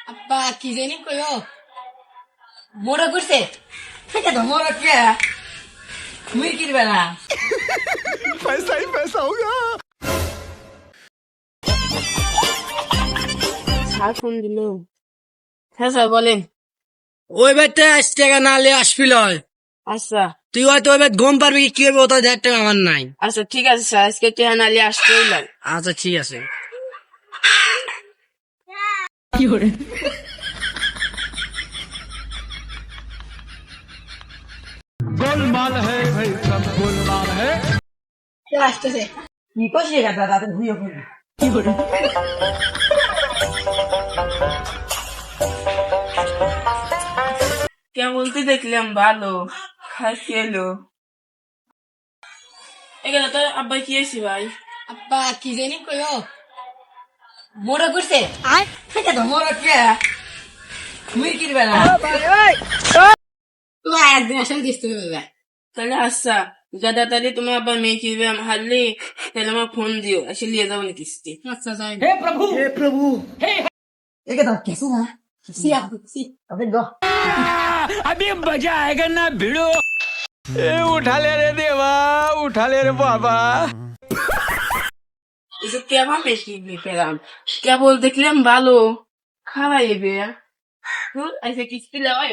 আব্বা কি জানি কইও মোরা করছে এটা তো মোরা কে মুরগির বেলা पैसा ही पैसा होगा। স্যার ফোন দিল। হ্যাঁ স্যার বলেন। ওই বেডটা 80 টাকা না হলে আসবি লয়। আচ্ছা তুই হয়তো ওই বেড গম পারবি কি হবে, ওটা 1.5 টাকা আমার নাই। আচ্ছা ঠিক আছে স্যার, আজকে টেহান আলী আসতেই লাগ। আচ্ছা ঠিক আছে। गोलमाल है भाई, सब गोलमाल है। আসতেছে কি করছি দাদা দাদা ভুইয়ে ভুইয়ে কি করে কেমন তুই দেখলাম ভালো খাসি এলো এখানে তো আব্বা কি এসি ভাই আব্বা কি জানি কইও মোরা করছে এটা তো মোরা কে মুরগির বেলা তুই একদিন আসলে দিস তুমি বাবা তাহলে আচ্ছা দাদা তাহলে তুমি আবার মেয়ে কিনবে হারলে তাহলে আমার ফোন দিও এসে নিয়ে যাবো না কিস্তি আচ্ছা যাই হে প্রভু একে দাও কেসে না সি अबे गो अभी मजा आएगा ना भिड़ो। ए उठा ले रे देवा, उठा ले रे बाबा। এসব কেমন বেশি পেলাম কেবল দেখলাম ভালো খাওয়াইবে আইসে কিস্তি লেওয়াই